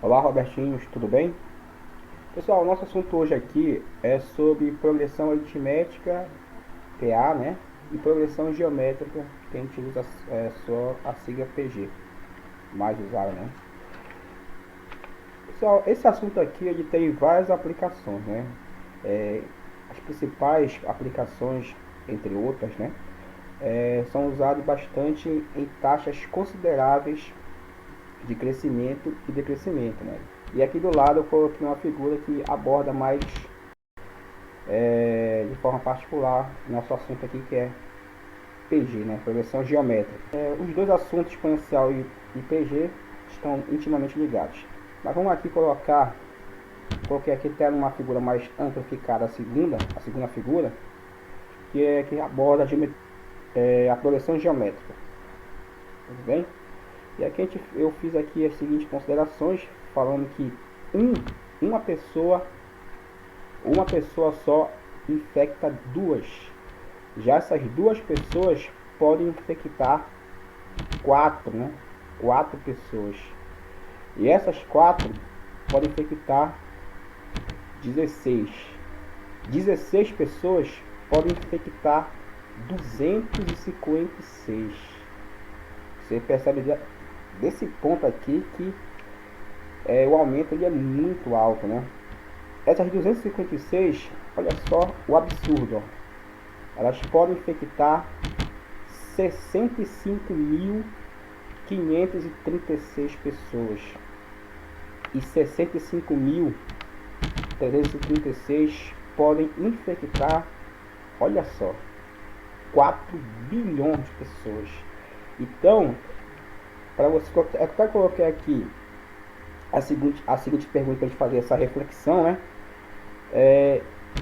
Olá, Robertinhos, tudo bem? Pessoal, o nosso assunto hoje aqui é sobre progressão aritmética, PA, né? E progressão geométrica, que a gente usa só a sigla PG, mais usada, né? Pessoal, esse assunto aqui ele tem várias aplicações, né? As principais aplicações, entre outras, né? São usados bastante em taxas consideráveis de crescimento e decrescimento, né? E aqui do lado eu coloquei uma figura que aborda mais de forma particular nosso assunto aqui que é PG, né? Progressão geométrica. Os dois assuntos, exponencial e PG, estão intimamente ligados. Mas vamos aqui coloquei aqui até uma figura mais amplificada, a segunda figura, que aborda a progressão geométrica. Tudo bem? E aqui eu fiz aqui as seguintes considerações, falando que um, uma pessoa só infecta duas. Já essas duas pessoas podem infectar quatro, né? Quatro pessoas. E essas quatro podem infectar 16. 16 pessoas podem infectar 256. Você percebe desse ponto aqui que o aumento ele é muito alto, né? Essas 256, olha só o absurdo, ó. Elas podem infectar 65.536 pessoas. E 65.336 podem infectar, olha só, 4 bilhões de pessoas. Então, para você, até coloquei aqui a seguinte pergunta para a gente fazer essa reflexão, né?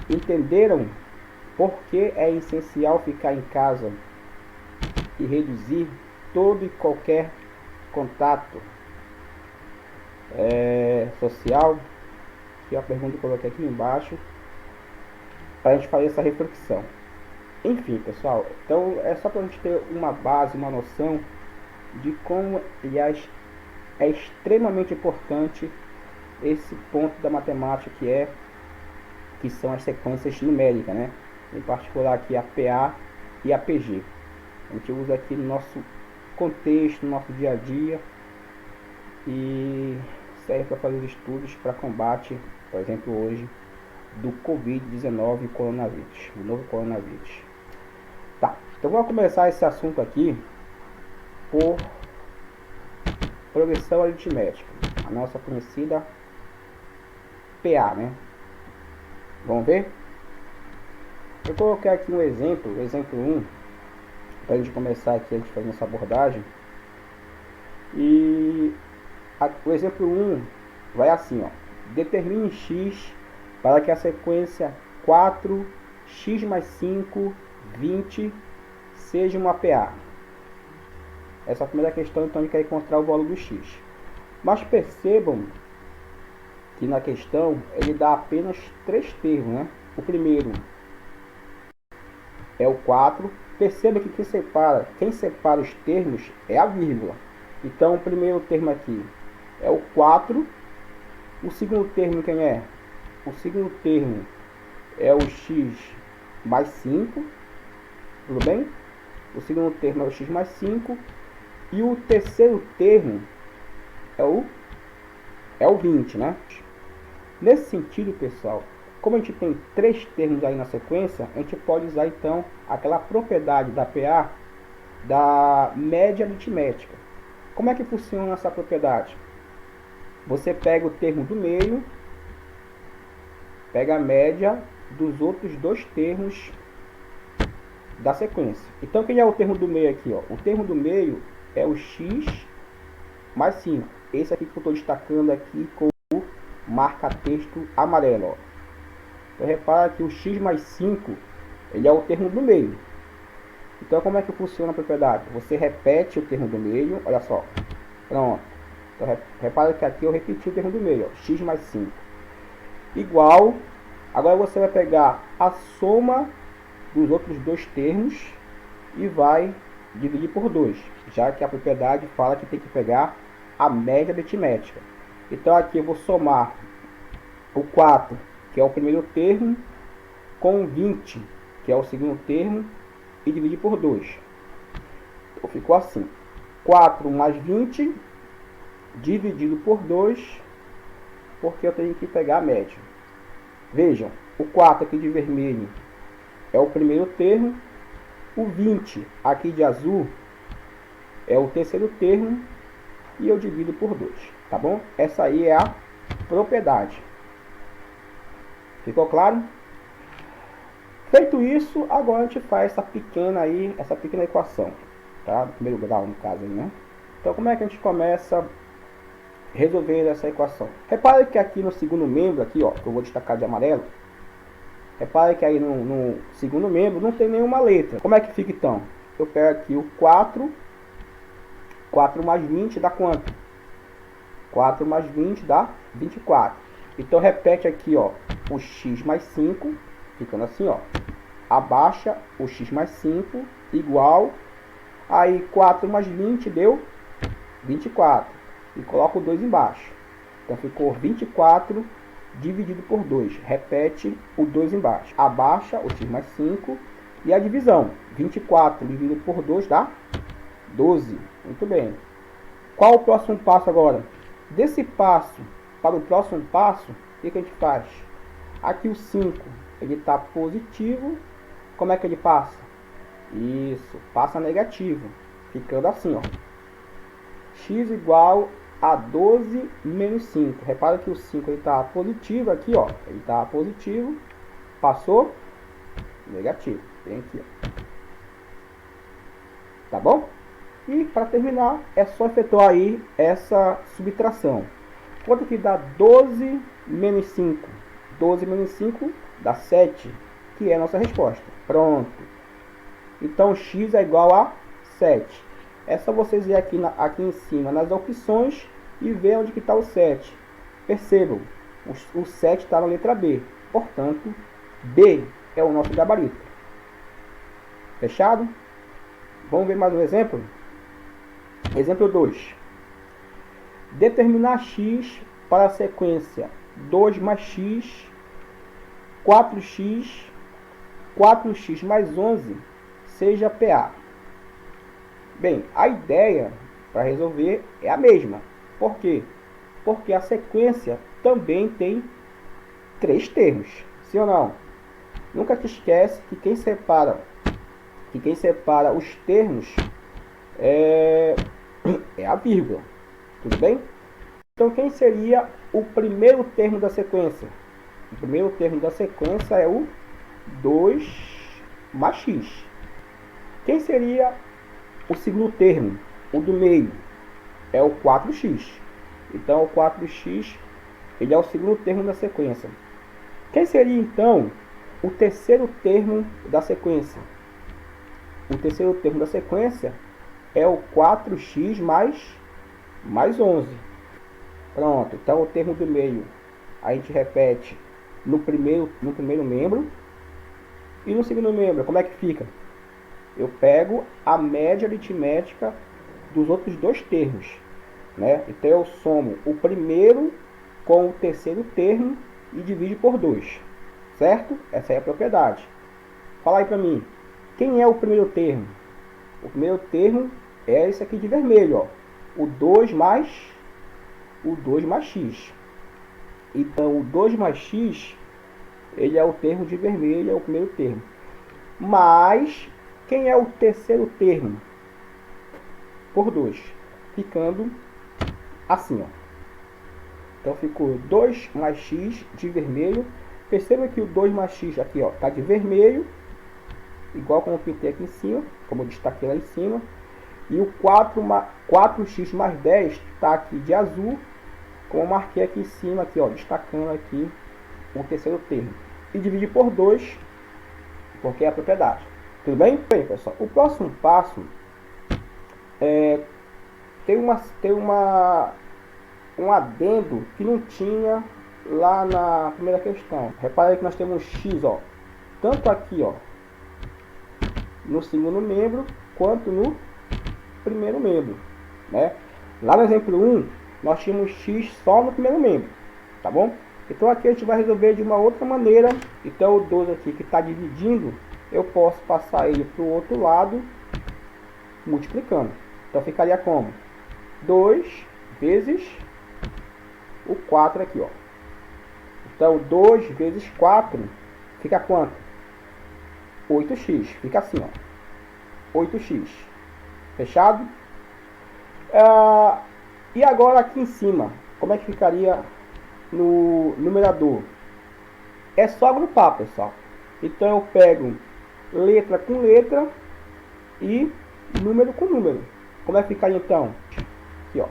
Entenderam por que é essencial ficar em casa e reduzir todo e qualquer contato social? Que é a pergunta que eu coloquei aqui embaixo para a gente fazer essa reflexão. Enfim, pessoal, então é só para a gente ter uma base, uma noção de como, aliás, é extremamente importante esse ponto da matemática que são as sequências numéricas, né? Em particular aqui a PA e a PG. A gente usa aqui no nosso contexto, no nosso dia a dia, e serve para fazer estudos para combate, por exemplo, hoje, do Covid-19 coronavírus, o novo coronavírus. Tá, então vamos começar esse assunto aqui por progressão aritmética, a nossa conhecida PA, né? Vamos ver? Eu coloquei aqui um exemplo, o exemplo 1, para a gente começar aqui, a gente fazer essa abordagem. E o exemplo 1 vai assim, ó. Determine x para que a sequência 4x mais 5, 20 seja uma PA. Essa é a primeira questão, então a gente quer encontrar o valor do x. Mas percebam que na questão ele dá apenas três termos, né? O primeiro é o 4. Perceba que quem separa os termos é a vírgula. Então o primeiro termo aqui é o 4. O segundo termo quem é? O segundo termo é o x mais 5. Tudo bem? O segundo termo é o x mais 5. E o terceiro termo é o 20, né? Nesse sentido, pessoal, como a gente tem três termos aí na sequência, a gente pode usar então aquela propriedade da PA da média aritmética. Como é que funciona essa propriedade? Você pega o termo do meio, pega a média dos outros dois termos da sequência. Então, quem é o termo do meio aqui? Ó? O termo do meio é o x mais 5. Esse aqui que eu estou destacando aqui com o marca-texto amarelo. Ó. Então, repara que o x mais 5 ele é o termo do meio. Então, como é que funciona a propriedade? Você repete o termo do meio, olha só. Pronto. Então, repara que aqui eu repeti o termo do meio, ó, x mais 5. Igual, agora você vai pegar a soma dos outros dois termos e vai dividir por 2, já que a propriedade fala que tem que pegar a média aritmética. Então aqui eu vou somar o 4, que é o primeiro termo, com 20, que é o segundo termo, e dividir por 2. Então ficou assim: 4 mais 20 dividido por 2, porque eu tenho que pegar a média. Vejam, o 4 aqui de vermelho é o primeiro termo, o 20 aqui de azul é o terceiro termo, e eu divido por 2, tá bom? Essa aí é a propriedade. Ficou claro? Feito isso, agora a gente faz essa pequena equação, tá? Do primeiro grau, no caso aí, né? Então, como é que a gente começa resolvendo essa equação? Repare que aqui no segundo membro, aqui, ó, que eu vou destacar de amarelo, repare que aí no segundo membro não tem nenhuma letra. Como é que fica então? Eu pego aqui o 4 mais 20 dá quanto? 4 mais 20 dá 24. Então repete aqui, ó, o x mais 5, ficando assim, ó. Abaixa o x mais 5, igual. Aí 4 mais 20 deu 24. E coloca o 2 embaixo. Então ficou 24 dividido por 2. Repete o 2 embaixo. Abaixa o x mais 5. E a divisão. 24 dividido por 2 dá 12. Muito bem. Qual o próximo passo agora? Desse passo para o próximo passo, o que a gente faz? Aqui o 5, ele está positivo. Como é que ele passa? Isso, passa negativo. Ficando assim, ó. X igual a 12 menos 5. Repara que o 5 está positivo aqui, ó. Ele está positivo. Passou negativo. Vem aqui, ó. Tá bom? E para terminar, é só efetuar aí essa subtração. Quanto que dá 12 menos 5? 12 menos 5 dá 7, que é a nossa resposta. Pronto. Então, x é igual a 7. É só vocês ir aqui em cima nas opções e ver onde que está o 7. Percebam, o 7 está na letra B. Portanto, B é o nosso gabarito. Fechado? Vamos ver mais um exemplo? Exemplo 2. Determinar x para a sequência 2 mais x, 4x, 4x mais 11 seja PA. Bem, a ideia para resolver é a mesma. Por quê? Porque a sequência também tem 3 termos. Sim ou não? Nunca te esquece que quem separa os termos é a vírgula. Tudo bem? Então, quem seria o primeiro termo da sequência? O primeiro termo da sequência é o 2 mais x. Quem seria o segundo termo? O do meio é o 4x. Então, o 4x ele é o segundo termo da sequência. Quem seria, então, o terceiro termo da sequência? O terceiro termo da sequência é o 4x mais 11. Pronto, então o termo do meio a gente repete no primeiro membro. E no segundo membro, como é que fica? Eu pego a média aritmética dos outros dois termos, né? Então eu somo o primeiro com o terceiro termo e divido por 2, certo? Essa é a propriedade. Fala aí para mim, quem é o primeiro termo? O primeiro termo é esse aqui de vermelho, ó. O 2 mais x. Então, o 2 mais x, ele é o termo de vermelho, é o primeiro termo. Mas, quem é o terceiro termo? Por 2. Ficando assim, ó. Então, ficou 2 mais x de vermelho. Perceba que o 2 mais x aqui, ó, tá de vermelho. Igual como eu pintei aqui em cima, como eu destaquei lá em cima. E o 4x mais 10 está aqui de azul, como eu marquei aqui em cima, aqui, ó, destacando aqui o terceiro termo. E dividir por 2, porque é a propriedade. Tudo bem? Bem, pessoal, o próximo passo tem um adendo que não tinha lá na primeira questão. Repare que nós temos x, ó, tanto aqui, ó, no segundo membro, quanto no primeiro membro, né? Lá no exemplo 1, nós tínhamos x só no primeiro membro, tá bom? Então aqui a gente vai resolver de uma outra maneira. Então o 12 aqui que está dividindo, eu posso passar ele para o outro lado multiplicando. Então ficaria como? 2 vezes o 4 aqui, ó. Então 2 vezes 4 fica quanto? 8x. Fica assim, ó. 8x. Fechado? E agora aqui em cima, como é que ficaria no numerador? É só agrupar, pessoal. Então eu pego letra com letra e número com número. Como é que ficaria então? Aqui, ó.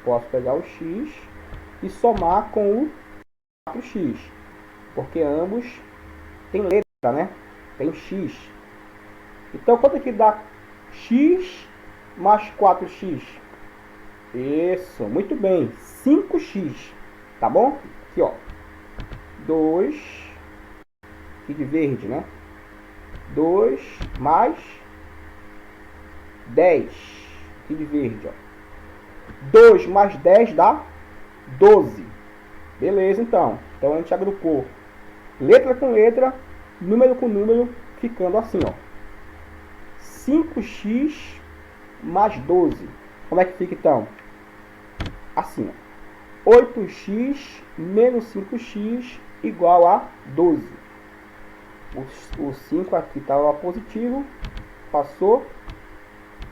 Posso pegar o x e somar com o 4x. Porque ambos tem letra, né? Tem x. Então quanto é que dá x mais 4x? Isso, muito bem. 5x. Tá bom? Aqui, ó. 2. Aqui de verde, né? 2 mais 10. Aqui de verde, ó. 2 mais 10 dá 12. Beleza, então. Então a gente agrupou letra com letra, número com número, ficando assim, ó. 5x mais 12. Como é que fica, então? Assim, ó. 8x menos 5x igual a 12. O 5 aqui estava positivo, passou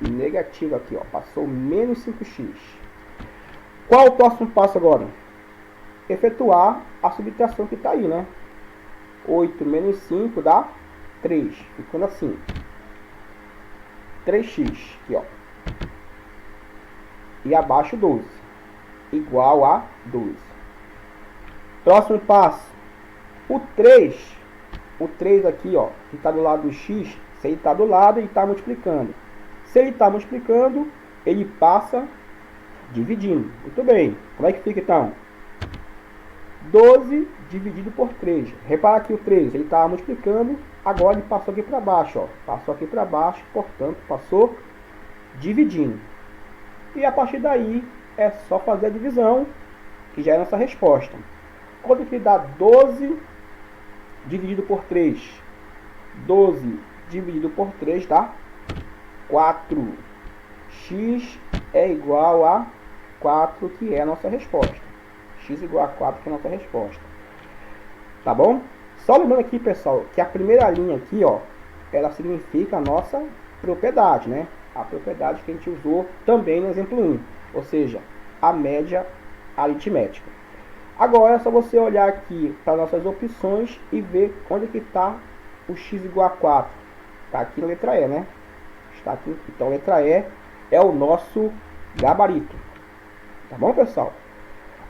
negativo aqui, ó. Passou menos 5x. Qual o próximo passo agora? Efetuar a subtração que está aí, né? 8 menos 5 dá 3. Ficando assim. 3x, aqui, ó. E abaixo 12. Igual a 12. Próximo passo. O 3 aqui, ó, que está do lado do x, se ele está do lado, ele está multiplicando. Se ele está multiplicando, ele passa dividindo. Muito bem. Como é que fica, então? 12 dividido por 3. Repara que o 3, ele está multiplicando, agora ele passou aqui para baixo, ó. Passou aqui para baixo, portanto, passou dividindo. E a partir daí, é só fazer a divisão, que já é a nossa resposta. Quanto que dá 12 dividido por 3? 12 dividido por 3 dá 4. X é igual a 4, que é a nossa resposta. X igual a 4, que é a nossa resposta. Tá bom? Só lembrando aqui, pessoal, que a primeira linha aqui, ó, ela significa a nossa propriedade, né? A propriedade que a gente usou também no exemplo 1. Ou seja, a média aritmética. Agora é só você olhar aqui para nossas opções e ver onde que está o x igual a 4. Está aqui na letra E, né? Está aqui. Então, letra E é o nosso gabarito. Tá bom, pessoal?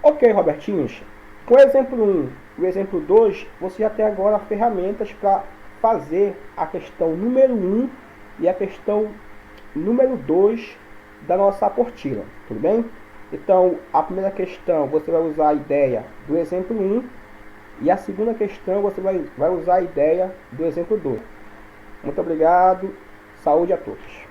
Ok, Robertinhos. Com o exemplo 1 e o exemplo 2, você já tem agora ferramentas para fazer a questão número 1 e a questão número 2 da nossa apostila. Tudo bem? Então, a primeira questão você vai usar a ideia do exemplo 1 e a segunda questão você vai usar a ideia do exemplo 2. Muito obrigado. Saúde a todos.